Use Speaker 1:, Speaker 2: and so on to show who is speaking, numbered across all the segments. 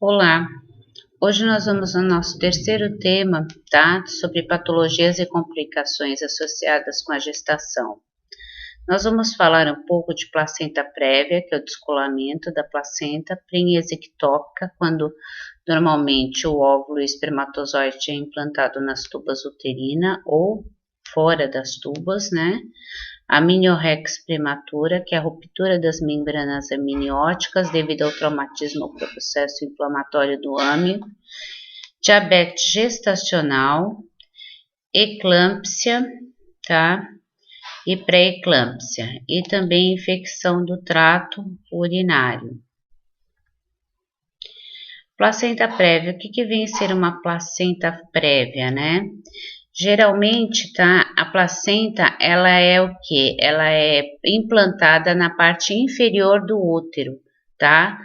Speaker 1: Olá, hoje nós vamos ao nosso terceiro tema, tá? Sobre patologias e complicações associadas com a gestação. Nós vamos falar um pouco de placenta prévia, que é o descolamento da placenta, prenese ectópica, quando normalmente o óvulo e o espermatozoide é implantado nas tubas uterina ou fora das tubas, né? Amniorrex prematura, que é a ruptura das membranas amnióticas devido ao traumatismo ou processo inflamatório do âmio, diabetes gestacional, eclâmpsia, tá? E pré-eclâmpsia, e também infecção do trato urinário. Placenta prévia, o que vem a ser uma placenta prévia, né? Geralmente, tá, a placenta, ela é o quê? Ela é implantada na parte inferior do útero, tá?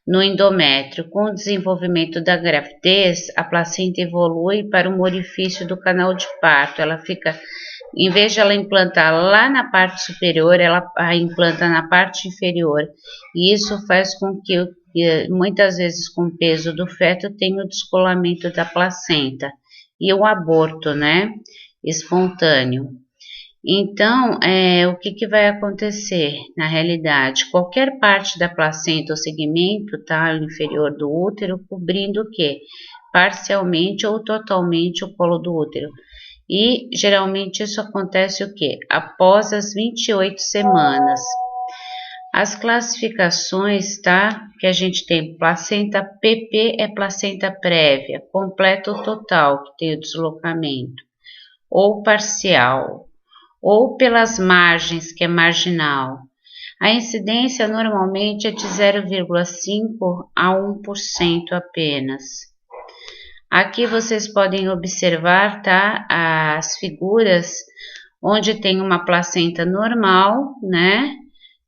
Speaker 1: No endométrio. Com o desenvolvimento da gravidez, a placenta evolui para um orifício do canal de parto. Ela fica, em vez de ela implantar lá na parte superior, ela a implanta na parte inferior. E isso faz com que, muitas vezes com o peso do feto, tenha o descolamento da placenta. E o aborto, né, espontâneo. Então, o que vai acontecer na realidade? Qualquer parte da placenta ou segmento, tá, inferior do útero, cobrindo o quê? Parcialmente ou totalmente o colo do útero. E, geralmente, isso acontece o quê? Após as 28 semanas. As classificações, tá? Que a gente tem placenta PP é placenta prévia, completa ou total, que tem o deslocamento, ou parcial, ou pelas margens, que é marginal. A incidência normalmente é de 0,5 a 1% apenas. Aqui vocês podem observar, tá? As figuras onde tem uma placenta normal, né?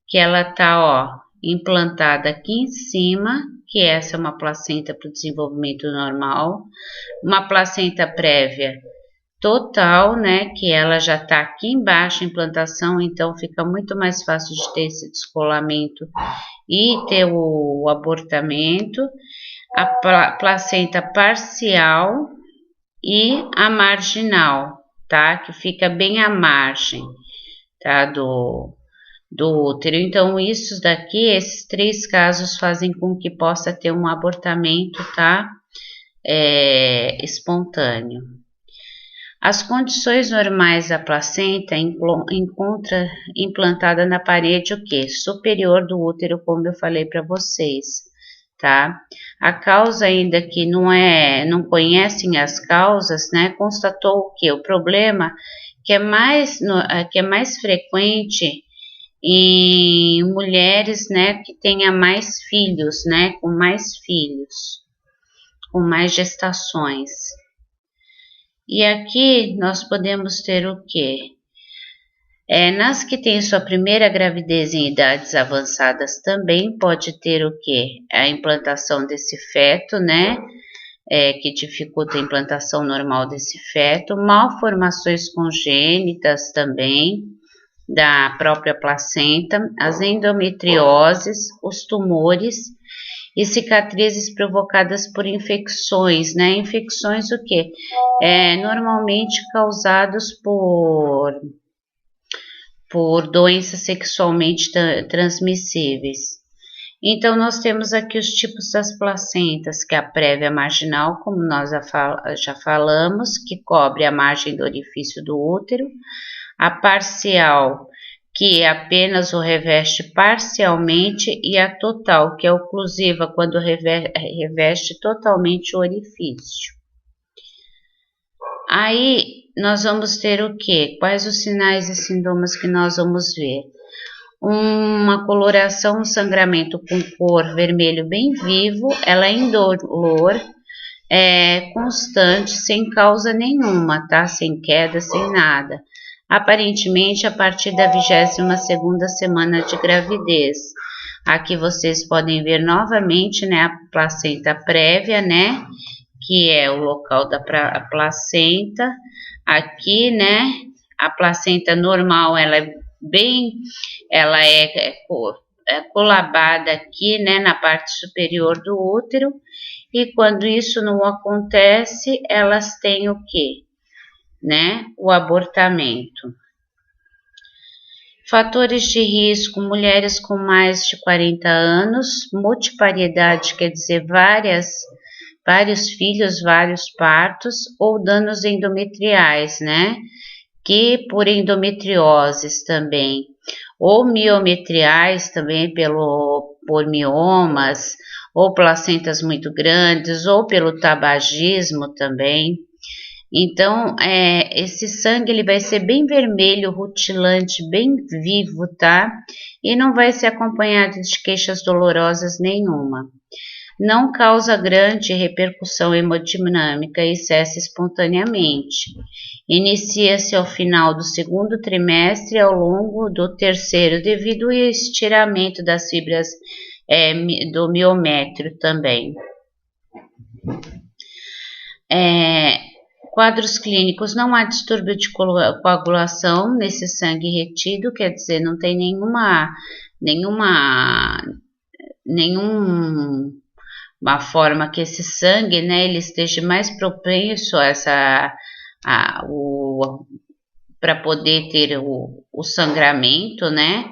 Speaker 1: Que ela tá, ó, implantada aqui em cima, que essa é uma placenta para o desenvolvimento normal, uma placenta prévia total, né, que ela já tá aqui embaixo a implantação, então fica muito mais fácil de ter esse descolamento e ter o abortamento, a placenta parcial e a marginal, tá, que fica bem à margem, tá, do útero. Então, isso daqui, esses três casos fazem com que possa ter um abortamento, tá? Espontâneo. As condições normais da placenta encontra implantada na parede o quê? Superior do útero, como eu falei para vocês, tá? A causa ainda que não conhecem as causas, né? Constatou o quê? O problema que é mais frequente em mulheres, né, que tenha mais filhos, né, com mais filhos, com mais gestações. E aqui nós podemos ter o quê? Nas que têm sua primeira gravidez em idades avançadas também pode ter o quê? A implantação desse feto, né, que dificulta a implantação normal desse feto, malformações congênitas também, da própria placenta, as endometrioses, os tumores e cicatrizes provocadas por infecções, né? Infecções o quê? Normalmente causados por doenças sexualmente transmissíveis. Então, nós temos aqui os tipos das placentas, que é a prévia marginal, como nós já falamos, que cobre a margem do orifício do útero, a parcial, que apenas o reveste parcialmente, e a total, que é oclusiva, quando reveste totalmente o orifício. Aí, nós vamos ter o quê? Quais os sinais e sintomas que nós vamos ver? Uma coloração, um sangramento com cor vermelho bem vivo, ela é indolor, constante, sem causa nenhuma, tá? Sem queda, sem nada. Aparentemente, a partir da 22ª semana de gravidez. Aqui vocês podem ver novamente, né, a placenta prévia, né, que é o local da placenta. Aqui, né, a placenta normal, ela é colabada aqui, né, na parte superior do útero. e quando isso não acontece, elas têm o quê? Né? O abortamento. Fatores de risco: mulheres com mais de 40 anos, multipariedade, quer dizer, vários filhos, vários partos, ou danos endometriais, né? Que por endometrioses também, ou miometriais também por miomas, ou placentas muito grandes, ou pelo tabagismo também. Então, esse sangue ele vai ser bem vermelho, rutilante, bem vivo, tá? E não vai ser acompanhado de queixas dolorosas nenhuma. Não causa grande repercussão hemodinâmica e cessa espontaneamente. Inicia-se ao final do segundo trimestre e ao longo do terceiro, devido ao estiramento das fibras do miométrio também. Quadros clínicos: não há distúrbio de coagulação nesse sangue retido, quer dizer, não tem nenhuma forma que esse sangue, né, ele esteja mais propenso para poder ter o sangramento, né?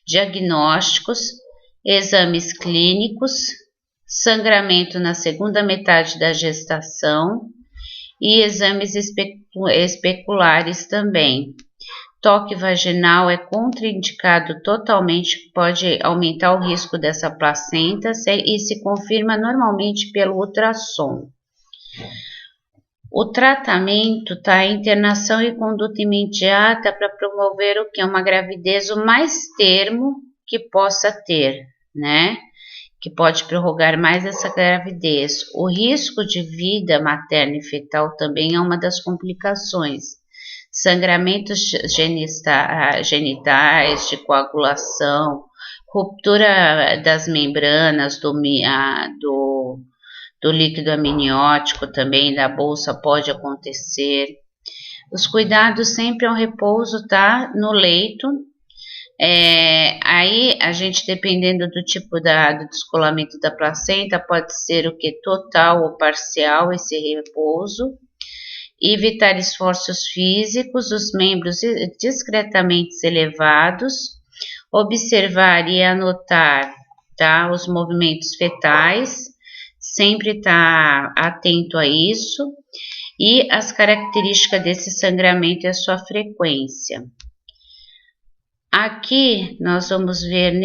Speaker 1: Diagnósticos: exames clínicos, sangramento na segunda metade da gestação e exames especulares também. Toque vaginal é contraindicado totalmente, pode aumentar o risco dessa placenta e se confirma normalmente pelo ultrassom. O tratamento, tá? Internação e conduta imediata para promover o que? Uma gravidez o mais termo que possa ter, né? Que pode prorrogar mais essa gravidez. O risco de vida materna e fetal também é uma das complicações. Sangramentos genitais, de coagulação, ruptura das membranas do líquido amniótico também, da bolsa pode acontecer. Os cuidados sempre ao repouso, tá? No leito. Aí a gente, dependendo do tipo do descolamento da placenta, pode ser o que? Total ou parcial esse repouso. Evitar esforços físicos, os membros discretamente elevados, observar e anotar, tá? Os movimentos fetais, sempre estar atento a isso, e as características desse sangramento e a sua frequência. Aqui nós vamos ver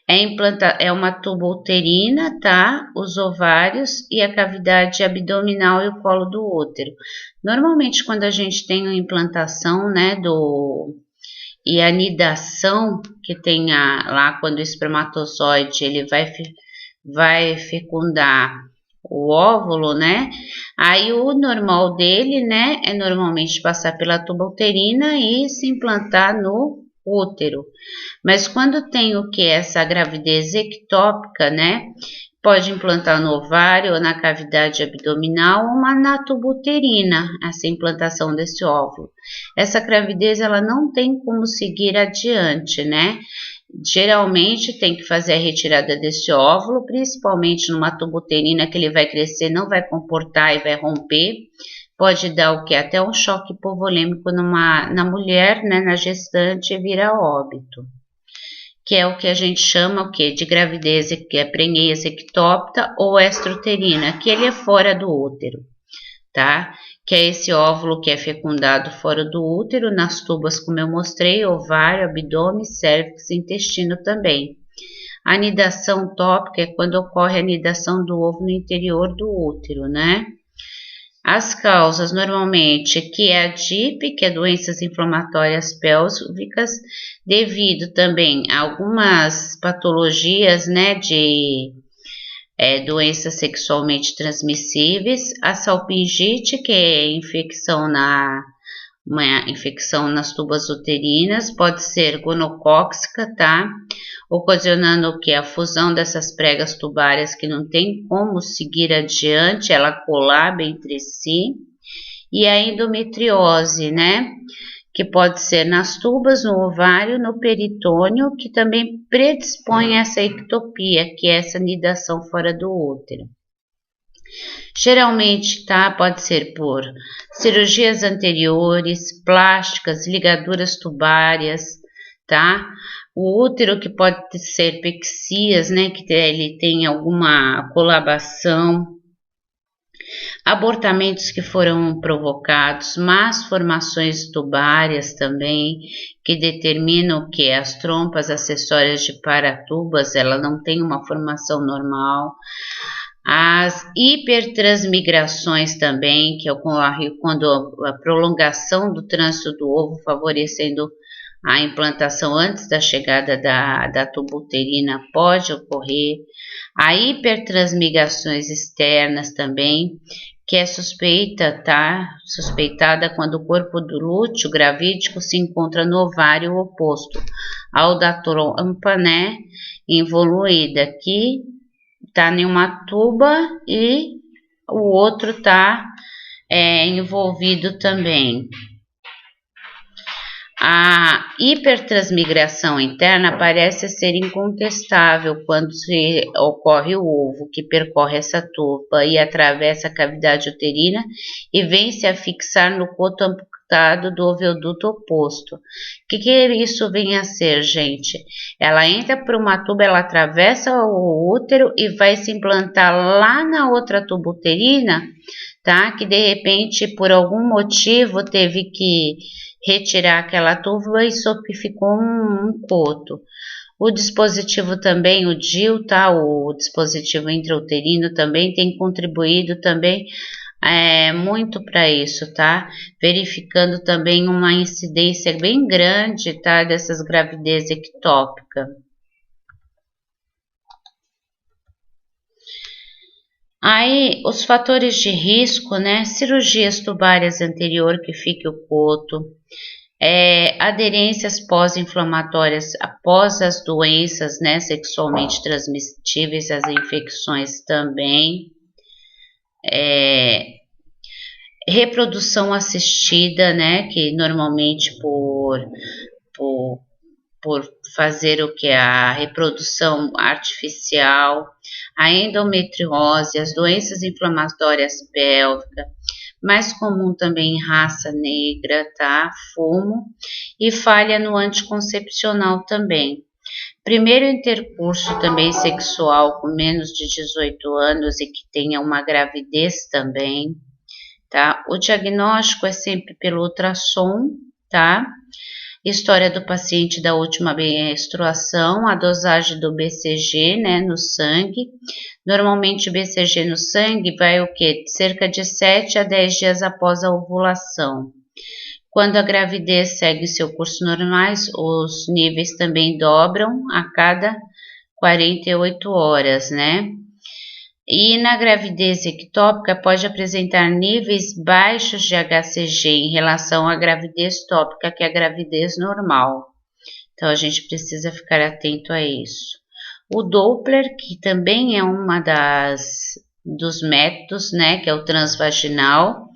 Speaker 1: é uma tubo-uterina, tá? Os ovários e a cavidade abdominal e o colo do útero. Normalmente, quando a gente tem a implantação, né, e a nidação, que tem lá quando o espermatozoide ele vai fecundar o óvulo, né? Aí o normal dele, né, é normalmente passar pela tubo-uterina e se implantar no útero. Mas quando tem o que? Essa gravidez ectópica, né? Pode implantar no ovário ou na cavidade abdominal ou na tubo-uterina, essa implantação desse óvulo. Essa gravidez, ela não tem como seguir adiante, né? Geralmente tem que fazer a retirada desse óvulo, principalmente numa tubo-uterina que ele vai crescer, não vai comportar e vai romper. Pode dar o que? Até um choque hipovolêmico na mulher, né, na gestante, e vira óbito. Que é o que a gente chama o que? De gravidez, que é prenheias ectópita ou extrauterina, que ele é fora do útero, tá? Que é esse óvulo que é fecundado fora do útero, nas tubas, como eu mostrei, ovário, abdômen, cérvix e intestino também. A anidação tópica é quando ocorre a anidação do ovo no interior do útero, né? As causas, normalmente, que é a DIP, que é doenças inflamatórias pélvicas, devido também a algumas patologias, né, de doenças sexualmente transmissíveis, a salpingite, que é uma infecção nas tubas uterinas, pode ser gonocócica, tá? Ocasionando o que? A fusão dessas pregas tubárias que não tem como seguir adiante, ela colaba entre si. E a endometriose, né? que pode ser nas tubas, no ovário, no peritônio, que também predispõe a essa ectopia, que é essa nidação fora do útero. Geralmente, tá? Pode ser por cirurgias anteriores, plásticas, ligaduras tubárias, tá? O útero que pode ser pexias, né? Que ele tem alguma colabação. Abortamentos que foram provocados, más formações tubárias também, que determinam que as trompas acessórias de paratubas, ela não tem uma formação normal. As hipertransmigrações também, que ocorre quando a prolongação do trânsito do ovo, favorecendo a implantação antes da chegada da tuba uterina, pode ocorrer. A hipertransmigrações externas também, que é suspeitada quando o corpo do lúteo gravídico se encontra no ovário oposto ao da trompa, né, involuída, que está em uma tuba e o outro está envolvido também. A hipertransmigração interna parece ser incontestável quando se ocorre o ovo, que percorre essa tuba e atravessa a cavidade uterina e vem se afixar no coto amputado do oveoduto oposto. O que isso vem a ser, gente? Ela entra por uma tuba, ela atravessa o útero e vai se implantar lá na outra tuba uterina, tá? Que de repente, por algum motivo, teve que retirar aquela tuba e só ficou um coto. O dispositivo também, o DIU, tá? O dispositivo intrauterino também tem contribuído também muito para isso, tá? Verificando também uma incidência bem grande, tá? Dessas gravidez ectópica. Aí, os fatores de risco, né? Cirurgias tubárias anterior que fique o coto, aderências pós-inflamatórias após as doenças, né? Sexualmente transmissíveis, as infecções também. Reprodução assistida, né? Que normalmente por fazer o que? A reprodução artificial, a endometriose, as doenças inflamatórias pélvicas, mais comum também em raça negra, tá? Fumo e falha no anticoncepcional também. Primeiro intercurso também sexual com menos de 18 anos e que tenha uma gravidez também, tá? O diagnóstico é sempre pelo ultrassom, tá? História do paciente da última menstruação, a dosagem do BCG, né, no sangue. Normalmente o BCG no sangue vai o quê? Cerca de 7 a 10 dias após a ovulação. Quando a gravidez segue seu curso normais, os níveis também dobram a cada 48 horas, né? E na gravidez ectópica pode apresentar níveis baixos de HCG em relação à gravidez tópica, que é a gravidez normal. Então a gente precisa ficar atento a isso. O Doppler, que também é uma dos métodos, né, que é o transvaginal,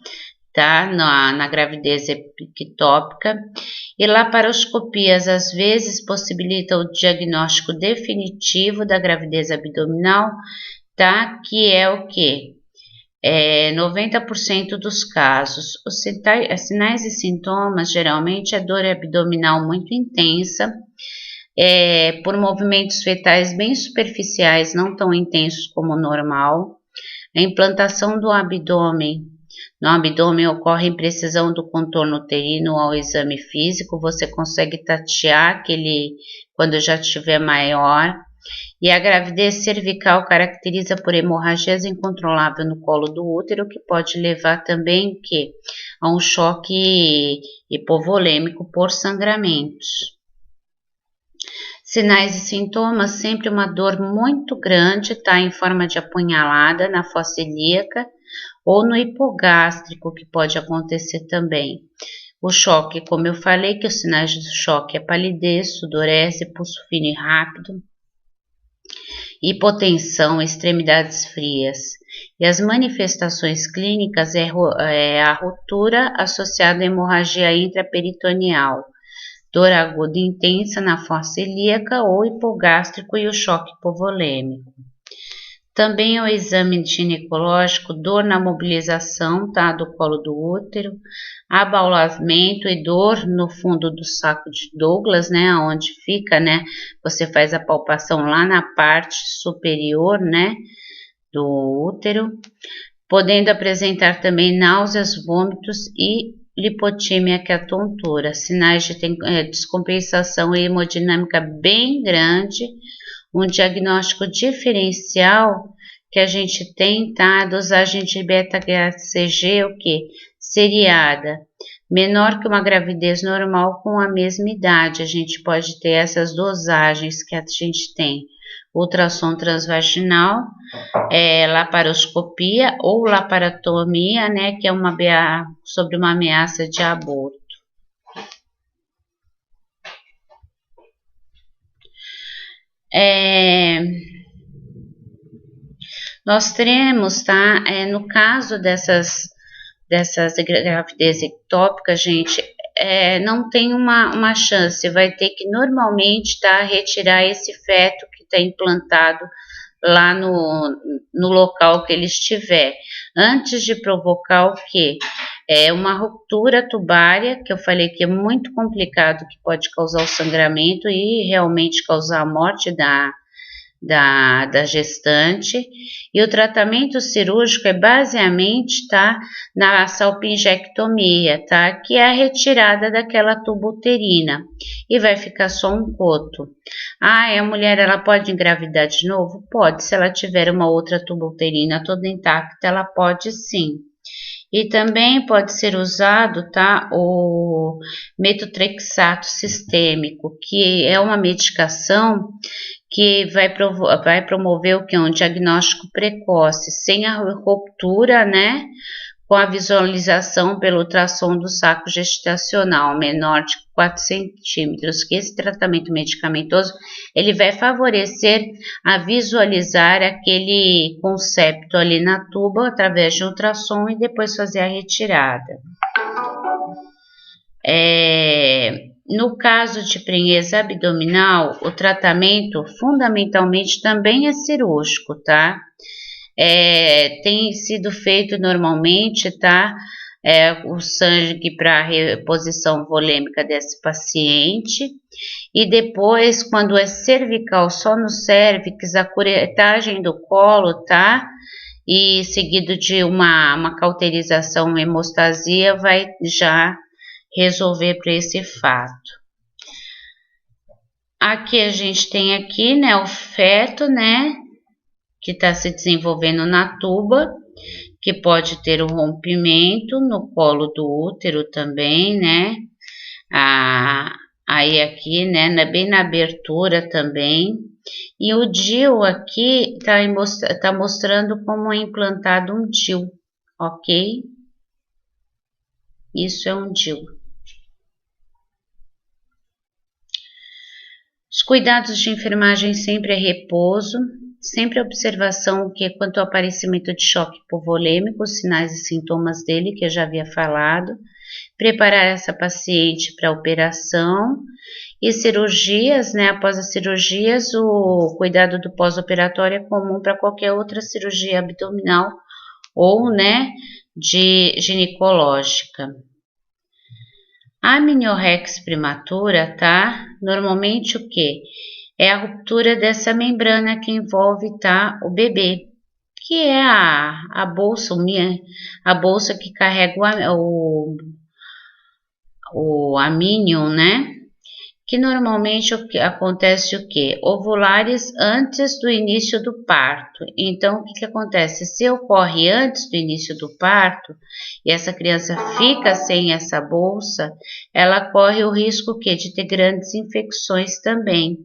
Speaker 1: tá, na gravidez ectópica. E laparoscopias às vezes possibilitam o diagnóstico definitivo da gravidez abdominal, tá? Que é o que? 90% dos casos. Os sinais e sintomas geralmente é dor abdominal muito intensa, por movimentos fetais bem superficiais, não tão intensos como o normal. A implantação do abdômen. No abdômen ocorre imprecisão do contorno uterino ao exame físico, você consegue tatear quando já estiver maior. E a gravidez cervical caracteriza por hemorragias incontroláveis no colo do útero, que pode levar também a um choque hipovolêmico por sangramentos. Sinais e sintomas, sempre uma dor muito grande, tá? Em forma de apunhalada na fossa ilíaca ou no hipogástrico, que pode acontecer também. O choque, como eu falei, que os sinais do choque é palidez, sudorese, pulso fino e rápido, hipotensão, extremidades frias. E as manifestações clínicas é a ruptura associada à hemorragia intraperitoneal, dor aguda intensa na fossa ilíaca ou hipogástrico e o choque hipovolêmico. Também o exame ginecológico, dor na mobilização, tá, do colo do útero, abaulamento e dor no fundo do saco de Douglas, né, onde fica, né, você faz a palpação lá na parte superior, né, do útero, podendo apresentar também náuseas, vômitos e lipotímia, que é a tontura, sinais de descompensação e hemodinâmica bem grande. Um diagnóstico diferencial que a gente tem, tá? A dosagem de beta-HCG, o que? Seriada, menor que uma gravidez normal com a mesma idade. A gente pode ter essas dosagens que a gente tem. Ultrassom transvaginal, laparoscopia ou laparotomia, né? Que é sobre uma ameaça de aborto. Nós teremos, tá, no caso dessas gravidez ectópicas, gente, não tem uma chance, vai ter que normalmente, tá, retirar esse feto que está implantado lá no local que ele estiver, antes de provocar o quê? Uma ruptura tubária, que eu falei que é muito complicado, que pode causar o sangramento e realmente causar a morte da gestante. E o tratamento cirúrgico é basicamente, tá, na salpingectomia, tá, que é a retirada daquela tuba uterina e vai ficar só um coto. A mulher, ela pode engravidar de novo? Pode, se ela tiver uma outra tuba uterina toda intacta, ela pode sim. E também pode ser usado, tá, o metotrexato sistêmico, que é uma medicação que vai promover o que? Um diagnóstico precoce, sem a ruptura, né, com a visualização pelo ultrassom do saco gestacional menor de 4 centímetros, que esse tratamento medicamentoso, ele vai favorecer a visualizar aquele concepto ali na tuba através de ultrassom e depois fazer a retirada. No caso de prenhez abdominal, o tratamento fundamentalmente também é cirúrgico, tá? Tem sido feito normalmente, tá? O sangue para reposição volêmica desse paciente. E depois, quando é cervical, só no cérvix, a curetagem do colo, tá? E seguido de uma cauterização, uma hemostasia, vai já resolver para esse fato. Aqui a gente tem aqui, né, o feto, né, que está se desenvolvendo na tuba, que pode ter um rompimento no colo do útero também, né, aí aqui, né, bem na abertura também. E o DIU aqui tá mostrando como é implantado um DIU, ok? Isso é um DIU. Os cuidados de enfermagem sempre é repouso, sempre observação quanto ao aparecimento de choque hipovolêmico, os sinais e sintomas dele, que eu já havia falado, preparar essa paciente para a operação e cirurgias, né? Após as cirurgias, o cuidado do pós-operatório é comum para qualquer outra cirurgia abdominal ou, né, de ginecológica. A amniorrex prematura, tá? Normalmente o que? É a ruptura dessa membrana que envolve, tá, o bebê, que é a bolsa que carrega o amnion, né? Que normalmente acontece o que? Ovulares antes do início do parto. Então, o que acontece? Se ocorre antes do início do parto e essa criança fica sem essa bolsa, ela corre o risco de ter grandes infecções também.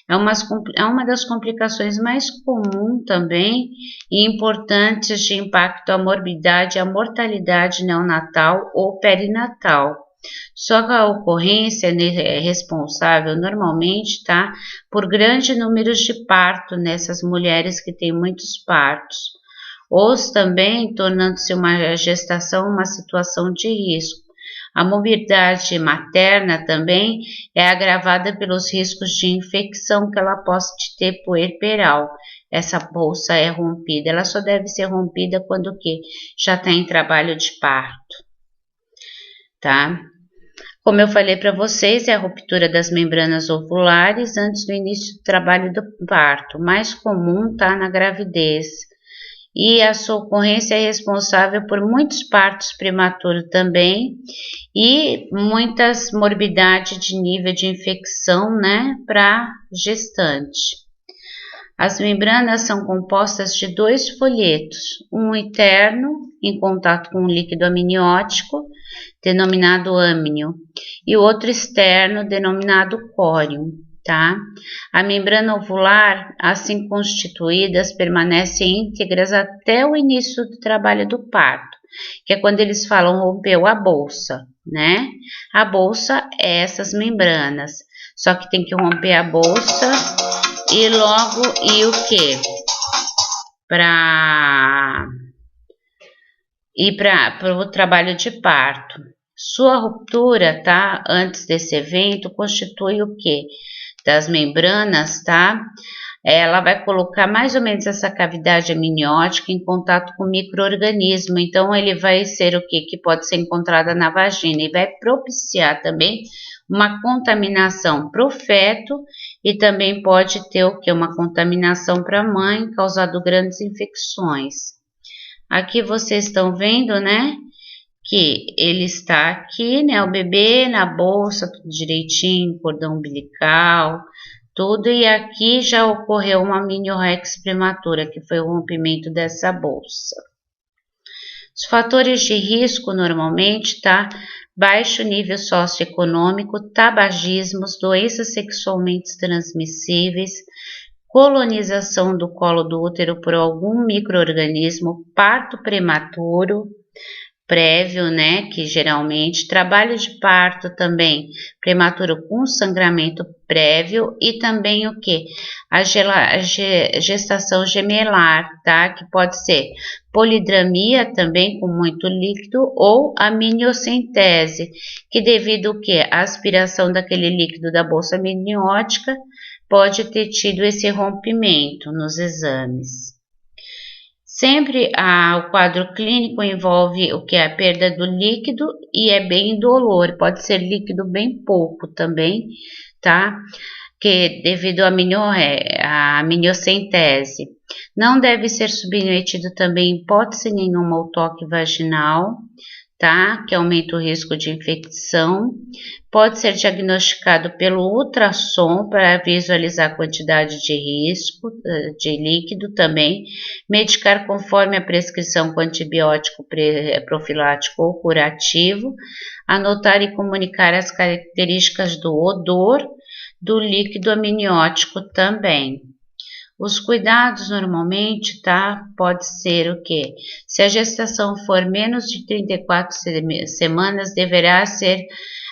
Speaker 1: É uma das complicações mais comuns também e importantes de impacto à morbidade e à mortalidade neonatal ou perinatal. Só que a ocorrência é responsável normalmente, tá, por grande número de parto nessas mulheres que têm muitos partos. ou também tornando-se uma gestação uma situação de risco. A morbidade materna também é agravada pelos riscos de infecção que ela possa ter puerperal. Essa bolsa é rompida, ela só deve ser rompida quando o quê? Já está em trabalho de parto, tá? Como eu falei para vocês, é a ruptura das membranas ovulares antes do início do trabalho do parto. Mais comum tá na gravidez. E a sua ocorrência é responsável por muitos partos prematuros também e muitas morbidades de nível de infecção, né, para gestante. As membranas são compostas de 2 folhetos, um interno em contato com o líquido amniótico, denominado âmnio, e o outro externo, denominado córium, tá? A membrana ovular, assim constituídas, permanecem íntegras até o início do trabalho do parto, que é quando eles falam rompeu a bolsa, né? A bolsa é essas membranas, só que tem que romper a bolsa e logo, e o que? Para o trabalho de parto. Sua ruptura, tá? Antes desse evento, constitui o que? Das membranas, tá? Ela vai colocar mais ou menos essa cavidade amniótica em contato com o micro-organismo. Então, ele vai ser o que pode ser encontrada na vagina e vai propiciar também uma contaminação para o feto e também pode ter o que? Uma contaminação para a mãe, causando grandes infecções. Aqui vocês estão vendo, né? Que ele está aqui, né? O bebê na bolsa, tudo direitinho, cordão umbilical, tudo. E aqui já ocorreu uma amniorrex prematura, que foi o rompimento dessa bolsa. Os fatores de risco normalmente, tá? Baixo nível socioeconômico, tabagismos, doenças sexualmente transmissíveis, colonização do colo do útero por algum micro-organismo, parto prematuro, prévio, né, que geralmente, trabalho de parto também, prematuro com sangramento prévio e também o que? A gestação gemelar, tá, que pode ser polidramia também com muito líquido ou amniocentese, que devido ao que? A aspiração daquele líquido da bolsa amniótica pode ter tido esse rompimento nos exames. Sempre o quadro clínico envolve o que é a perda do líquido e é bem indolor, pode ser líquido bem pouco também, tá? Que devido à amniocentese. Não deve ser submetido também em hipótese nenhuma ao toque vaginal, tá? Que aumenta o risco de infecção. Pode ser diagnosticado pelo ultrassom para visualizar a quantidade de risco de líquido também. Medicar conforme a prescrição com antibiótico profilático ou curativo. Anotar e comunicar as características do odor do líquido amniótico também. Os cuidados normalmente, tá? Pode ser o quê? Se a gestação for menos de 34 semanas, deverá ser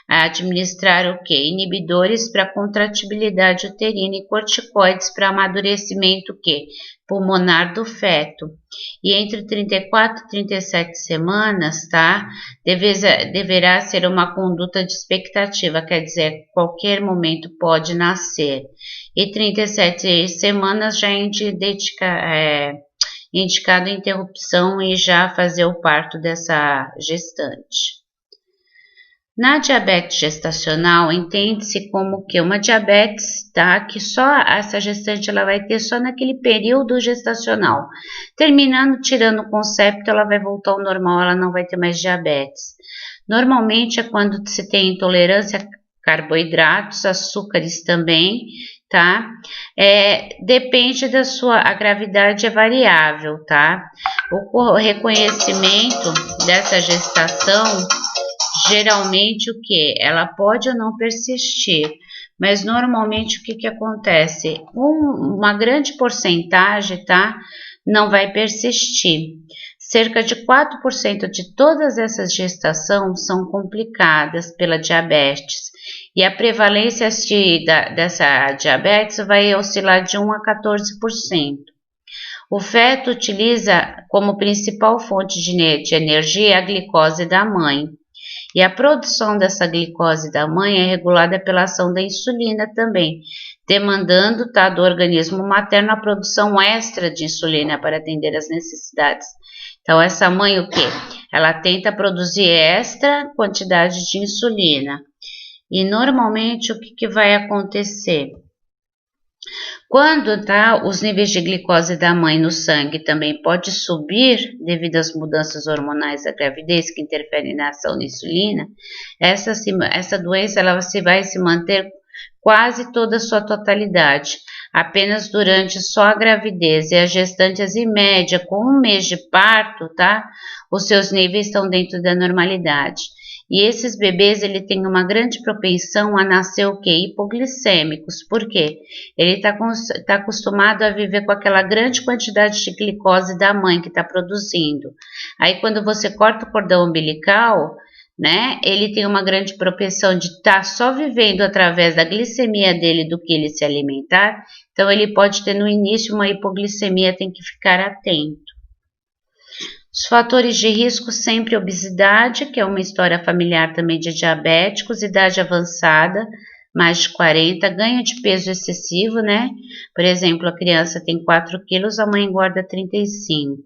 Speaker 1: administrar o quê? Inibidores para contratibilidade uterina e corticoides para amadurecimento o quê? Pulmonar do feto. E entre 34 e 37 semanas, tá? Deverá ser uma conduta de expectativa, quer dizer, qualquer momento pode nascer. E 37 semanas já é indicado interrupção e já fazer o parto dessa gestante. Na diabetes gestacional, entende-se como que uma diabetes, tá? Que só essa gestante ela vai ter só naquele período gestacional. Terminando, tirando o concepto, ela vai voltar ao normal, ela não vai ter mais diabetes. Normalmente é quando se tem intolerância a carboidratos, açúcares também, tá? Depende da a gravidade é variável, tá? O reconhecimento dessa gestação, geralmente o que? Ela pode ou não persistir, mas normalmente o que acontece? Uma grande porcentagem, tá? Não vai persistir. Cerca de 4% de todas essas gestações são complicadas pela diabetes e a prevalência dessa diabetes vai oscilar de 1 a 14%. O feto utiliza como principal fonte de energia a glicose da mãe. E a produção dessa glicose da mãe é regulada pela ação da insulina também, demandando, tá, do organismo materno a produção extra de insulina para atender às necessidades. Então, essa mãe, o quê? Ela tenta produzir extra quantidade de insulina. E normalmente o que vai acontecer? Quando, tá, os níveis de glicose da mãe no sangue também pode subir devido às mudanças hormonais da gravidez que interferem na ação da insulina, essa doença ela vai se manter quase toda a sua totalidade, apenas durante só a gravidez e as gestantes em média com 1 mês de parto, tá, os seus níveis estão dentro da normalidade. E esses bebês, ele tem uma grande propensão a nascer o quê? Hipoglicêmicos. Por quê? Ele tá acostumado a viver com aquela grande quantidade de glicose da mãe que está produzindo. Aí, quando você corta o cordão umbilical, né, ele tem uma grande propensão de estar só vivendo através da glicemia dele do que ele se alimentar. Então, ele pode ter no início uma hipoglicemia, tem que ficar atento. Os fatores de risco, sempre obesidade, que é uma história familiar também de diabéticos, idade avançada, mais de 40, ganho de peso excessivo, né? Por exemplo, a criança tem 4 quilos, a mãe engorda 35.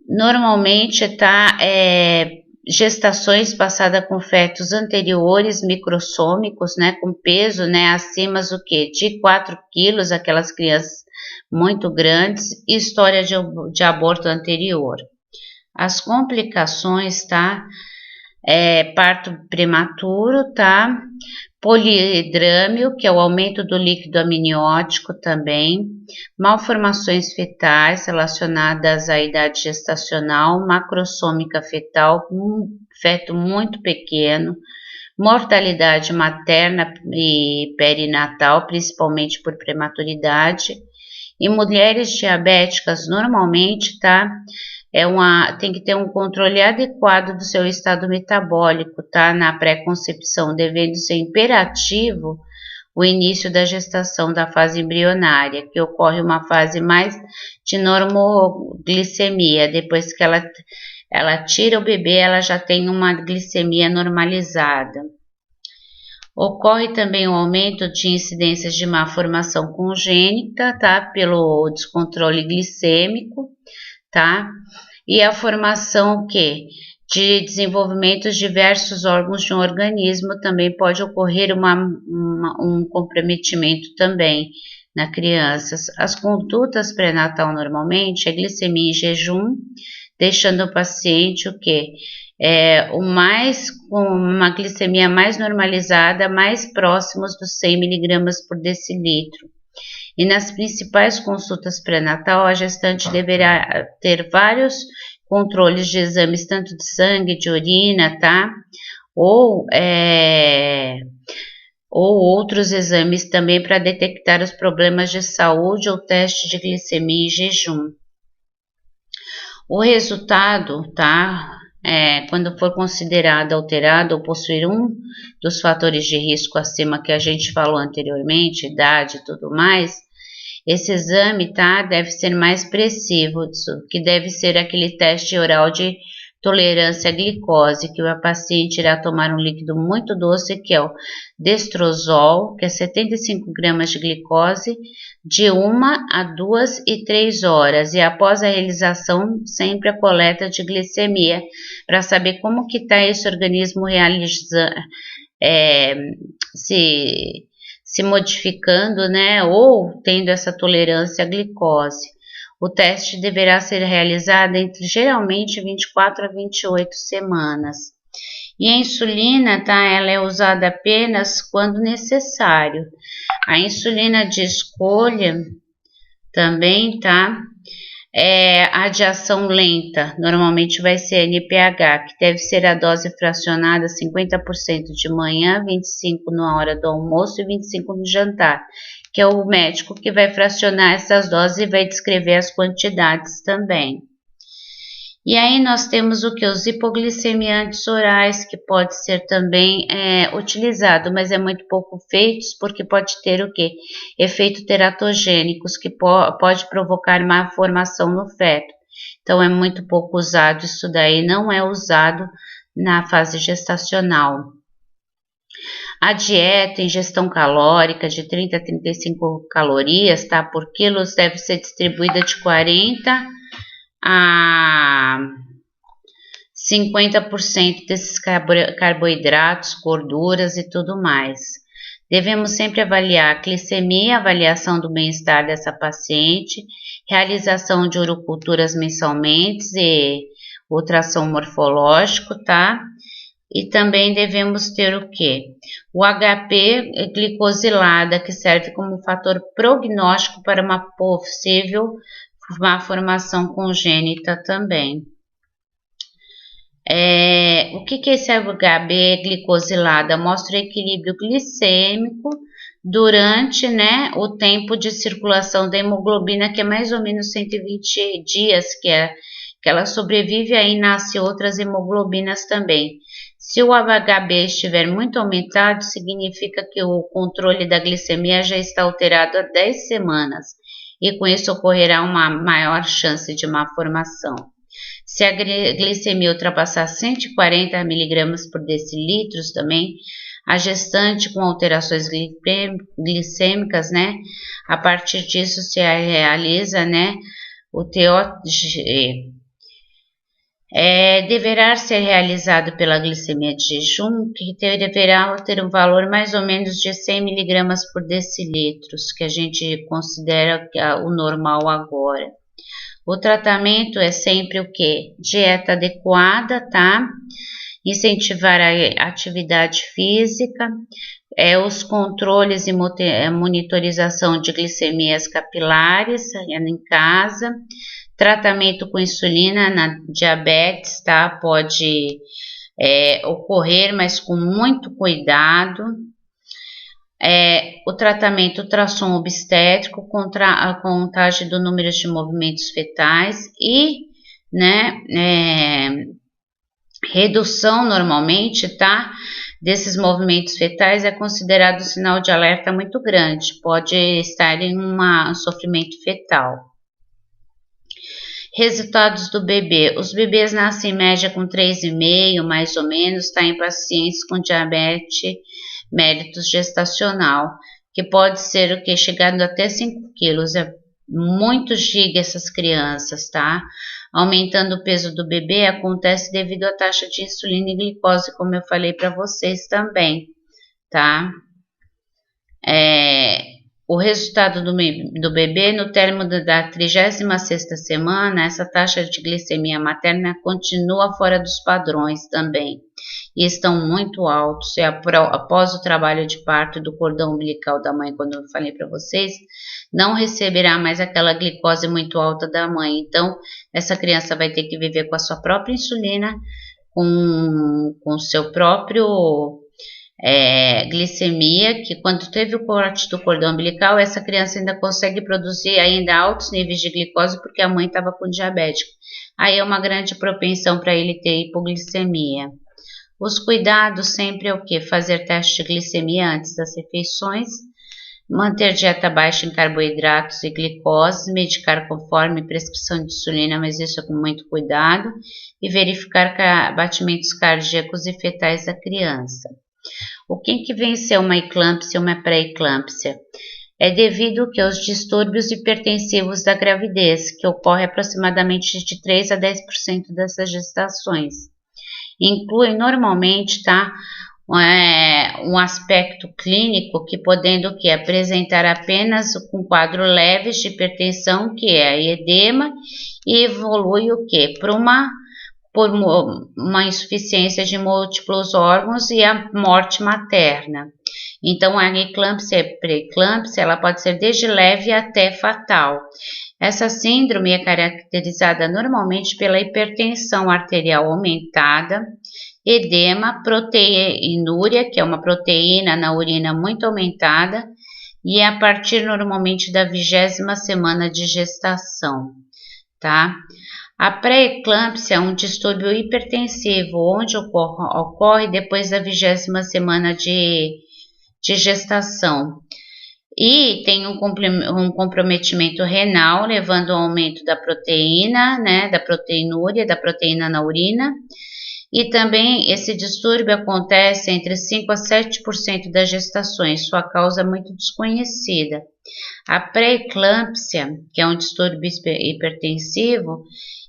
Speaker 1: Normalmente, tá? Gestações passadas com fetos anteriores, microssômicos, né? Com peso, né? Acima do que? De 4 quilos, aquelas crianças muito grandes, e história de aborto anterior. As complicações, tá? Parto prematuro, tá? Polihidrâmio, que é o aumento do líquido amniótico também, malformações fetais relacionadas à idade gestacional, macrossômica fetal, feto muito pequeno, mortalidade materna e perinatal, principalmente por prematuridade. E mulheres diabéticas, normalmente, tá? Tem que ter um controle adequado do seu estado metabólico, tá? Na pré-concepção, devendo ser imperativo o início da gestação da fase embrionária, que ocorre uma fase mais de normoglicemia. Depois que ela tira o bebê, ela já tem uma glicemia normalizada. Ocorre também um aumento de incidências de má formação congênita, tá? Pelo descontrole glicêmico, tá? E a formação de desenvolvimento de diversos órgãos de um organismo também pode ocorrer um comprometimento também na criança. As condutas pré-natal normalmente é glicemia em jejum, deixando o paciente com uma glicemia mais normalizada, mais próximos dos 100 mg por decilitro. E nas principais consultas pré-natal, a gestante deverá ter vários controles de exames, tanto de sangue, de urina, tá? Ou outros exames também para detectar os problemas de saúde ou teste de glicemia em jejum. O resultado, tá? Quando for considerado alterado ou possuir um dos fatores de risco acima que a gente falou anteriormente, idade e tudo mais, esse exame, tá, deve ser mais preciso, que deve ser aquele teste oral de tolerância à glicose, que o paciente irá tomar um líquido muito doce, que é o destrozol, que é 75 gramas de glicose, de 1 a 2 e 3 horas, e após a realização, sempre a coleta de glicemia, para saber como que está esse organismo se modificando, né, ou tendo essa tolerância à glicose. O teste deverá ser realizado entre geralmente 24 a 28 semanas. E a insulina, tá, ela é usada apenas quando necessário. A insulina de escolha também, tá, a de ação lenta, normalmente vai ser NPH, que deve ser a dose fracionada 50% de manhã, 25% na hora do almoço e 25% no jantar, que é o médico que vai fracionar essas doses e vai descrever as quantidades também. E aí nós temos o que? Os hipoglicemiantes orais, que pode ser também utilizado, mas é muito pouco feitos, porque pode ter o que? Efeitos teratogênicos, que pode provocar má formação no feto. Então é muito pouco usado, isso daí não é usado na fase gestacional. A dieta, ingestão calórica de 30 a 35 calorias, tá? Por quilos deve ser distribuída de 40 a 50% desses carboidratos, gorduras e tudo mais. Devemos sempre avaliar a glicemia, avaliação do bem-estar dessa paciente, realização de uroculturas mensalmente e ultrassom morfológico, tá? E também devemos ter o que? O HP glicosilada, que serve como fator prognóstico para uma possível má formação congênita também. O que é esse HB glicosilada? Mostra o equilíbrio glicêmico durante, né, o tempo de circulação da hemoglobina, que é mais ou menos 120 dias, que ela sobrevive, aí nasce outras hemoglobinas também. Se o HB estiver muito aumentado, significa que o controle da glicemia já está alterado há 10 semanas, e com isso ocorrerá uma maior chance de má formação. Se a glicemia ultrapassar 140 mg por decilitro também, a gestante com alterações glicêmicas, né? A partir disso se realiza, né, o TOG. Deverá ser realizado pela glicemia de jejum, que deverá ter um valor mais ou menos de 100 mg por decilitro, que a gente considera o normal agora. O tratamento é sempre o que? Dieta adequada, tá? Incentivar a atividade física, os controles e monitorização de glicemias capilares em casa, tratamento com insulina na diabetes, tá? Pode ocorrer, mas com muito cuidado. O tratamento ultrassom obstétrico contra a contagem do número de movimentos fetais e, né, redução normalmente, tá? Desses movimentos fetais é considerado um sinal de alerta muito grande, pode estar em um sofrimento fetal. Resultados do bebê. Os bebês nascem em média com 3,5, mais ou menos, tá? Em pacientes com diabetes mellitus gestacional, que pode ser o que? Chegando até 5 quilos. É muito giga essas crianças, tá? Aumentando o peso do bebê acontece devido à taxa de insulina e glicose, como eu falei para vocês também, tá? O resultado do bebê, no término da 36ª semana, essa taxa de glicemia materna continua fora dos padrões também, e estão muito altos, e após o trabalho de parto do cordão umbilical da mãe, quando eu falei para vocês, não receberá mais aquela glicose muito alta da mãe, então essa criança vai ter que viver com a sua própria insulina, com seu próprio glicemia, que quando teve o corte do cordão umbilical, essa criança ainda consegue produzir ainda altos níveis de glicose, porque a mãe estava com diabético. Aí é uma grande propensão para ele ter hipoglicemia. Os cuidados sempre é o que? Fazer teste de glicemia antes das refeições, manter dieta baixa em carboidratos e glicose, medicar conforme prescrição de insulina, mas isso é com muito cuidado, e verificar batimentos cardíacos e fetais da criança. O que vem ser uma eclâmpsia ou uma pré-eclâmpsia? É devido aos distúrbios hipertensivos da gravidez, que ocorre aproximadamente de 3 a 10% dessas gestações. Inclui normalmente, tá, um aspecto clínico que podendo apresentar apenas com quadro leves de hipertensão, que é a edema, e evolui por uma insuficiência de múltiplos órgãos e a morte materna. Então, a eclâmpsia e pré-eclâmpsia, ela pode ser desde leve até fatal. Essa síndrome é caracterizada normalmente pela hipertensão arterial aumentada, edema, proteinúria, que é uma proteína na urina muito aumentada, e é a partir normalmente da 20ª semana de gestação, tá? A pré-eclâmpsia é um distúrbio hipertensivo, onde ocorre depois da 20ª semana de gestação. E tem um comprometimento renal, levando ao aumento da proteína, né, da proteinúria, da proteína na urina. E também esse distúrbio acontece entre 5 a 7% das gestações, sua causa é muito desconhecida. A pré-eclâmpsia, que é um distúrbio hipertensivo,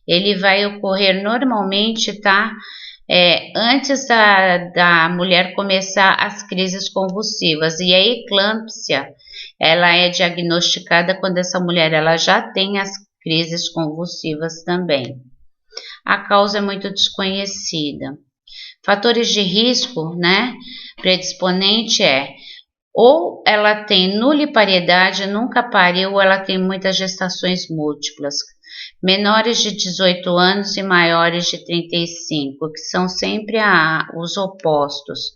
Speaker 1: ele vai ocorrer normalmente, tá? Antes da mulher começar as crises convulsivas. E a eclâmpsia, ela é diagnosticada quando essa mulher ela já tem as crises convulsivas também. A causa é muito desconhecida. Fatores de risco, né? Predisponente ou ela tem nulipariedade, nunca pariu, ou ela tem muitas gestações múltiplas. Menores de 18 anos e maiores de 35, que são sempre os opostos.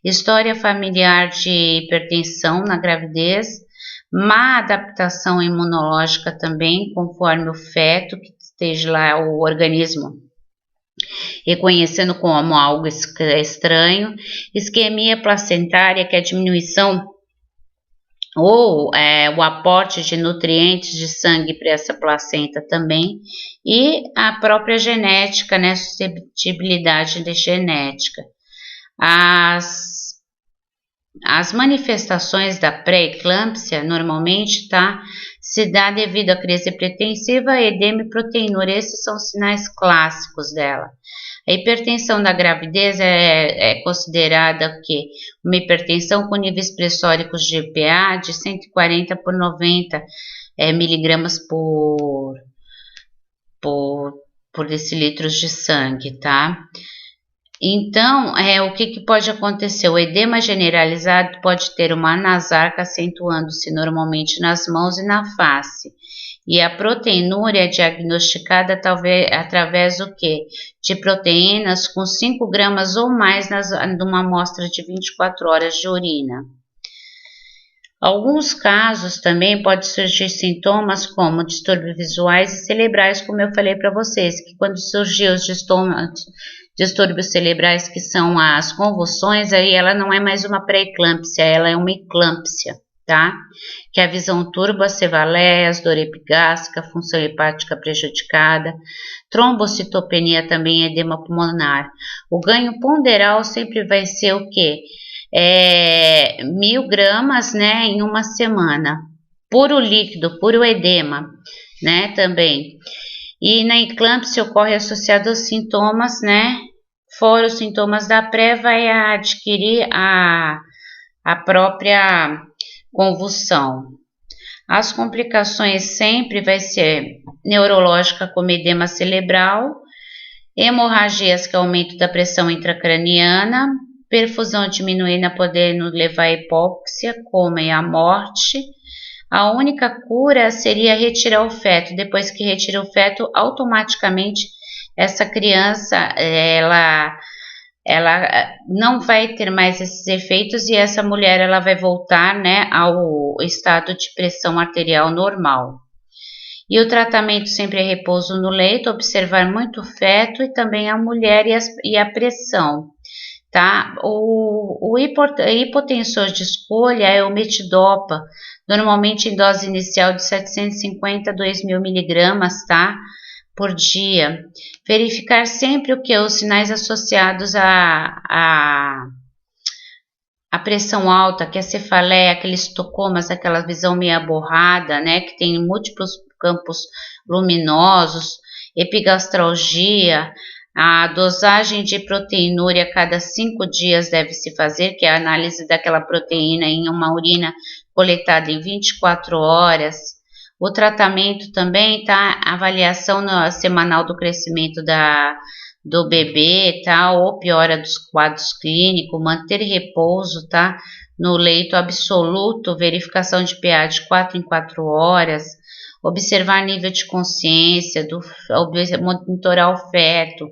Speaker 1: História familiar de hipertensão na gravidez, má adaptação imunológica também, conforme o feto, que esteja lá o organismo reconhecendo como algo estranho, isquemia placentária, que é a diminuição ou o aporte de nutrientes de sangue para essa placenta também, e a própria genética, né, suscetibilidade de genética. As manifestações da pré-eclâmpsia normalmente se dá devido à crise hipertensiva, edema e proteinúria. Esses são os sinais clássicos dela. A hipertensão da gravidez é considerada uma hipertensão com níveis pressóricos de PA de 140 por 90 miligramas por decilitros de sangue, tá? Então, o que pode acontecer? O edema generalizado pode ter uma anasarca acentuando-se normalmente nas mãos e na face. E a proteinúria é diagnosticada talvez através de proteínas com 5 gramas ou mais numa amostra de 24 horas de urina. Alguns casos também pode surgir sintomas como distúrbios visuais e cerebrais, como eu falei para vocês, que quando surgir os distúrbios cerebrais, que são as convulsões, aí ela não é mais uma pré-eclâmpsia, ela é uma eclâmpsia, tá? Que é a visão turba, cefaleias, dor epigástrica, função hepática prejudicada, trombocitopenia também, edema pulmonar. O ganho ponderal sempre vai ser o quê? 1000 gramas, né, em uma semana. Puro líquido, puro edema, né, também. E na eclâmpsia ocorre associado aos sintomas, né? Fora os sintomas da pré, vai adquirir a própria convulsão. As complicações sempre vai ser neurológica, como edema cerebral, hemorragias, que é aumento da pressão intracraniana, perfusão diminuindo, podendo levar à hipóxia, como é a morte. A única cura seria retirar o feto. Depois que retira o feto, automaticamente essa criança ela não vai ter mais esses efeitos e essa mulher ela vai voltar, né, ao estado de pressão arterial normal. E o tratamento sempre é repouso no leito, observar muito o feto e também a mulher e a pressão. Tá? O hipotensor de escolha é o metidopa, normalmente em dose inicial de 750 a 2.000 miligramas, tá? Por dia. Verificar sempre os sinais associados à pressão alta, que é a cefaleia, aqueles tocomas, aquela visão meio borrada, né? Que tem múltiplos campos luminosos, epigastralgia. A dosagem de proteinúria a cada 5 dias deve se fazer, que é a análise daquela proteína em uma urina coletada em 24 horas. O tratamento também, tá? Avaliação semanal do crescimento do bebê, tá? Ou piora dos quadros clínicos, manter repouso, tá? No leito absoluto, verificação de pH de 4 em 4 horas. Observar nível de consciência, monitorar o feto,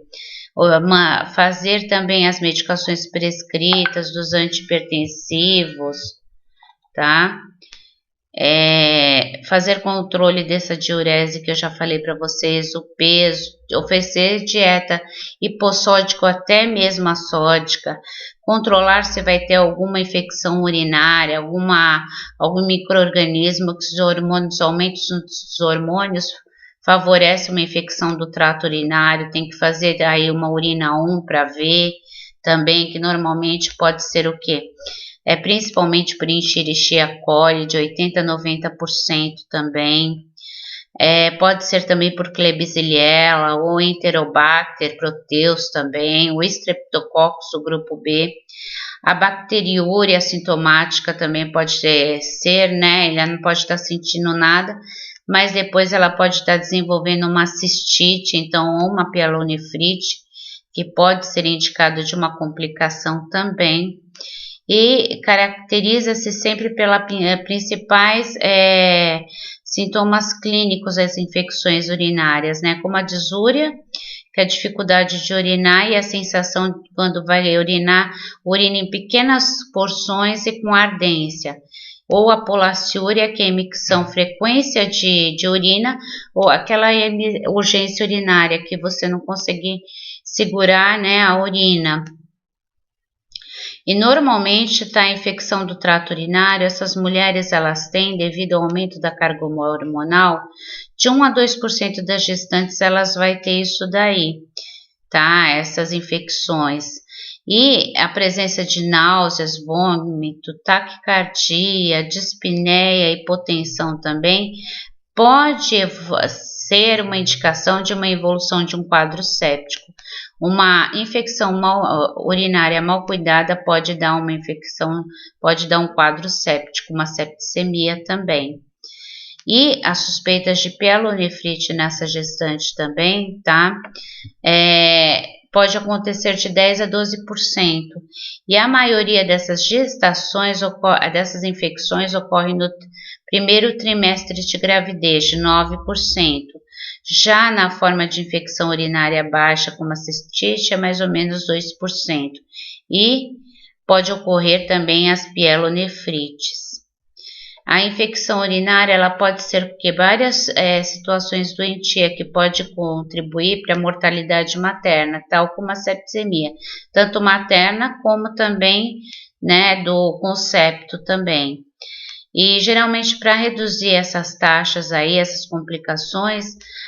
Speaker 1: fazer também as medicações prescritas dos antihipertensivos, tá? fazer controle dessa diurese que eu já falei para vocês, o peso, oferecer dieta hipossódica ou até mesmo assódica, controlar se vai ter alguma infecção urinária, algum micro-organismo, que os hormônios, aumentos dos hormônios favorece uma infecção do trato urinário, tem que fazer aí uma urina 1 para ver também, que normalmente pode ser o quê? Principalmente por Escherichia coli, de 80% a 90% também. Pode ser também por Klebsiella ou Enterobacter proteus também, o Streptococcus do grupo B. A bacteriúria assintomática também pode ser, né? Ela não pode estar sentindo nada, mas depois ela pode estar desenvolvendo uma cistite, então, ou uma pielonefrite, que pode ser indicado de uma complicação também. E caracteriza-se sempre pelas principais sintomas clínicos das infecções urinárias, né? Como a disúria, que é a dificuldade de urinar e a sensação de quando vai urinar, urina em pequenas porções e com ardência. Ou a polaciúria, que é a emissão frequência de urina, ou aquela urgência urinária, que você não consegue segurar, né, a urina. E normalmente a infecção do trato urinário, essas mulheres elas têm, devido ao aumento da carga hormonal, de 1 a 2% das gestantes elas vai ter isso daí, tá? Essas infecções. E a presença de náuseas, vômito, taquicardia, dispneia, hipotensão também pode ser uma indicação de uma evolução de um quadro séptico. Uma infecção urinária mal cuidada pode dar uma infecção, pode dar um quadro séptico, uma septicemia também. E as suspeitas de pielonefrite nessa gestante também, tá? Pode acontecer de 10 a 12%. E a maioria dessas gestações, dessas infecções, ocorre no primeiro trimestre de gravidez, de 9%. Já na forma de infecção urinária baixa, como a cistite, é mais ou menos 2%. E pode ocorrer também as pielonefrites. A infecção urinária ela pode ser porque várias situações doentias que pode contribuir para a mortalidade materna, tal como a septicemia, tanto materna como também, né, do concepto também. E geralmente para reduzir essas taxas aí, essas complicações,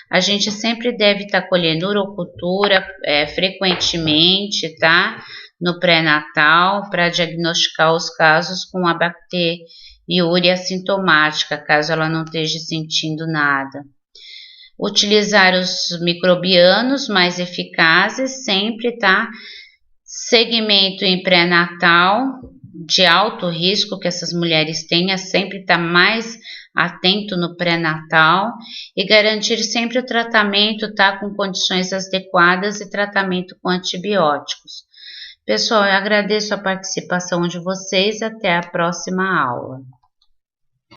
Speaker 1: a gente sempre deve estar colhendo urocultura frequentemente, tá? No pré-natal, para diagnosticar os casos com a bacteriúria assintomática, caso ela não esteja sentindo nada. Utilizar os microbianos mais eficazes sempre, tá? Segmento em pré-natal, de alto risco que essas mulheres tenham, sempre estar mais atento no pré-natal e garantir sempre o tratamento, tá, com condições adequadas e tratamento com antibióticos. Pessoal, eu agradeço a participação de vocês, até a próxima aula.